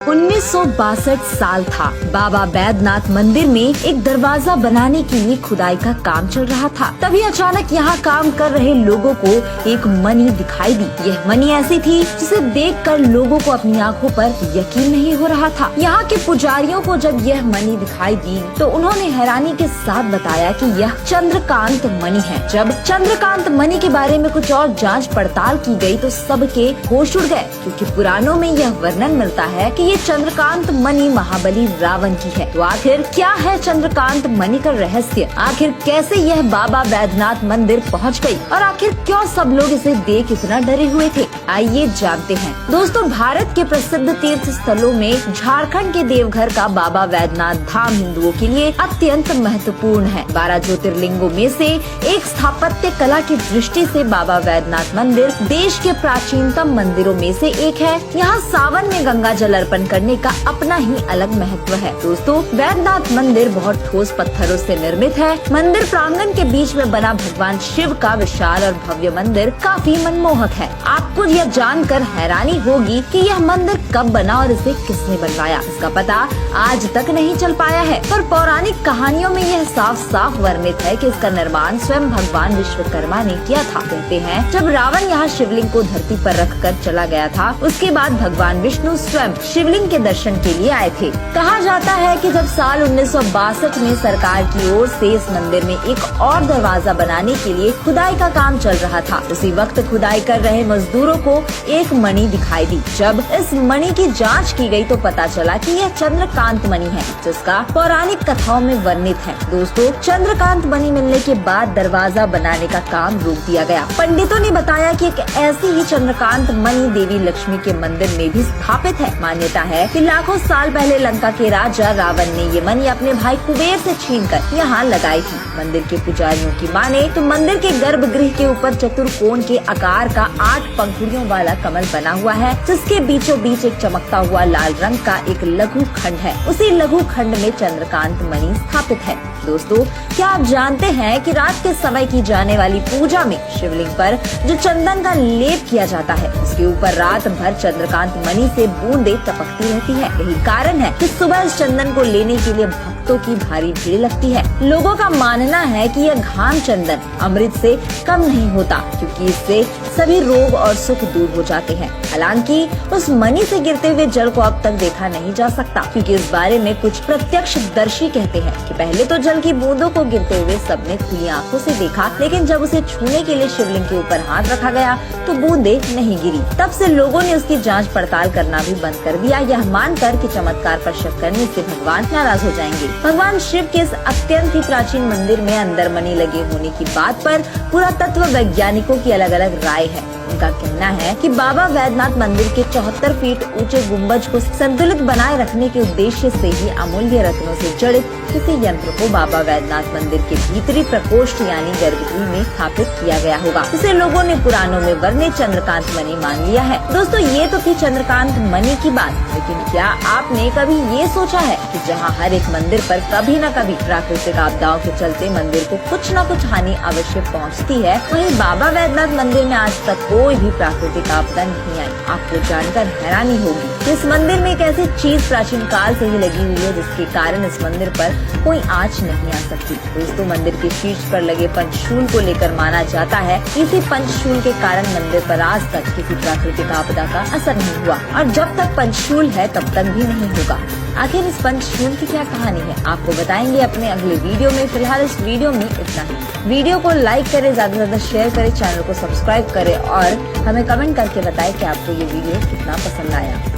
1962 साल था। बाबा बैद्यनाथ मंदिर में एक दरवाजा बनाने के लिए खुदाई का काम चल रहा था। तभी अचानक यहाँ काम कर रहे लोगों को एक मणि दिखाई दी। यह मणि ऐसी थी जिसे देखकर लोगों को अपनी आंखों पर यकीन नहीं हो रहा था। यहाँ के पुजारियों को जब यह मणि दिखाई दी तो उन्होंने हैरानी के साथ बताया कि यह चंद्रकांत मणि है। जब चंद्रकांत मणि के बारे में कुछ और जाँच पड़ताल की गयी तो सबके होश उड़ गए, क्योंकि पुराणों में यह वर्णन मिलता है कि ये चंद्रकांत मणि महाबली रावण की है। तो आखिर क्या है चंद्रकांत मणि का रहस्य? आखिर कैसे यह बाबा बैद्यनाथ मंदिर पहुंच गई और आखिर क्यों सब लोग इसे देख इतना डरे हुए थे? आइए जानते हैं। दोस्तों, भारत के प्रसिद्ध तीर्थ स्थलों में झारखंड के देवघर का बाबा बैद्यनाथ धाम हिंदुओं के लिए अत्यंत महत्वपूर्ण है। 12 ज्योतिर्लिंगों में से एक स्थापत्य कला की दृष्टि से बाबा बैद्यनाथ मंदिर देश के प्राचीनतम मंदिरों में से एक है। यहाँ सावन में गंगा जल अर्पण करने का अपना ही अलग महत्व है। दोस्तों, बैद्यनाथ मंदिर बहुत ठोस पत्थरों से निर्मित है। मंदिर प्रांगण के बीच में बना भगवान शिव का विशाल और भव्य मंदिर काफी मनमोहक है। आपको यह जानकर हैरानी होगी कि यह मंदिर कब बना और इसे किसने बनवाया। इसका पता आज तक नहीं चल पाया है, पर पौराणिक कहानियों में यह साफ साफ वर्णित है कि इसका निर्माण स्वयं भगवान विश्वकर्मा ने किया था। कहते हैं जब रावण यहाँ शिवलिंग को धरती पर रखकर चला गया था, उसके बाद भगवान विष्णु स्वयं शिवलिंग के दर्शन के लिए आए थे। कहा जाता है कि जब साल 1962 में सरकार की ओर से इस मंदिर में एक और दरवाजा बनाने के लिए खुदाई का काम चल रहा था, उसी वक्त खुदाई कर रहे मजदूरों को एक मणि दिखाई दी। जब इस मणि की जांच की गई तो पता चला कि यह चंद्रकांत मणि है, जिसका पौराणिक कथाओं में वर्णित है। दोस्तों, चंद्रकांत मणि मिलने के बाद दरवाजा बनाने का काम रोक दिया गया। पंडितों ने बताया कि एक ऐसी ही चंद्रकांत मणि देवी लक्ष्मी के मंदिर में भी स्थापित है। मान्यता है कि लाखों साल पहले लंका के राजा रावण ने ये मणि अपने भाई कुबेर से छीनकर यहाँ लगाई थी। मंदिर के पुजारियों की माने तो मंदिर के गर्भगृह के ऊपर चतुर्कोण के आकार का 8 पंखुड़ियों वाला कमल बना हुआ है, जिसके बीचों बीच एक चमकता हुआ लाल रंग का एक लघु खंड है। उसी लघु खंड में चंद्रकांत मणि स्थापित है। दोस्तों, क्या आप जानते हैं कि रात के समय की जाने वाली पूजा में शिवलिंग पर जो चंदन का लेप किया जाता है, उसके ऊपर रात भर चंद्रकांत मणि से बूंदें टपकती रहती है। यही कारण है कि सुबह इस चंदन को लेने के लिए भक्तों की भारी भीड़ लगती है। लोगों का मानना है कि यह घाम चंदन अमृत से कम नहीं होता, क्योंकि इससे सभी रोग और सुख दूर हो जाते हैं। हालांकि उस मणि से गिरते हुए जल को अब तक देखा नहीं जा सकता, क्योंकि इस बारे में कुछ प्रत्यक्षदर्शी कहते हैं कि पहले तो जल की बूंदों को गिरते हुए सबने खुली आंखों से देखा, लेकिन जब उसे छूने के लिए शिवलिंग के ऊपर हाथ रखा गया तो बूंदें नहीं गिरी। तब से लोगों ने उसकी जांच पड़ताल करना भी बंद कर दिया, यह मानकर कि चमत्कार पर शक करने से भगवान नाराज हो जाएंगे। भगवान शिव के इस अत्यंत ही प्राचीन मंदिर में अंदर मणि लगे होने की बात पर पुरातत्व वैज्ञानिकों की अलग अलग राय है। उनका कहना है कि बाबा बैद्यनाथ मंदिर के 74 फीट ऊंचे गुंबज को संतुलित बनाए रखने के उद्देश्य से ही अमूल्य रत्नों से जड़ित किसी यंत्र को बाबा बैद्यनाथ मंदिर के भीतरी प्रकोष्ठ यानी गर्भगृह में स्थापित किया गया होगा। इसे लोगों ने पुराणों में वर्णित चंद्रकांत मणि मान लिया है। दोस्तों, ये तो थी चंद्रकांत मणि की बात, लेकिन क्या आपने कभी ये सोचा है कि जहाँ हर एक मंदिर पर कभी न कभी प्राकृतिक आपदाओं के चलते मंदिर को कुछ न कुछ हानि अवश्य पहुँचती है, वहीं बाबा बैद्यनाथ मंदिर में आज तक कोई भी प्राकृतिक आपदा नहीं आई। आपको जानकर हैरानी होगी कि इस मंदिर में एक ऐसी चीज प्राचीन काल से ही लगी हुई है, जिसके कारण इस मंदिर पर कोई आंच नहीं आ सकती। दोस्तों, मंदिर के शीर्ष पर लगे पंचशूल को लेकर माना जाता है इसी पंचशूल के कारण मंदिर पर आज तक किसी प्राकृतिक आपदा का असर नहीं हुआ, और जब तक पंचशूल है तब तक भी नहीं होगा। आखिर इस पंचशूल की क्या कहानी है, आपको बताएंगे अपने अगले वीडियो में। फिलहाल इस वीडियो में इतना ही। वीडियो को लाइक करें, ज्यादा से ज्यादा शेयर करें, चैनल को सब्सक्राइब करें और हमें कमेंट करके बताएं कि आपको ये वीडियो कितना पसंद आया।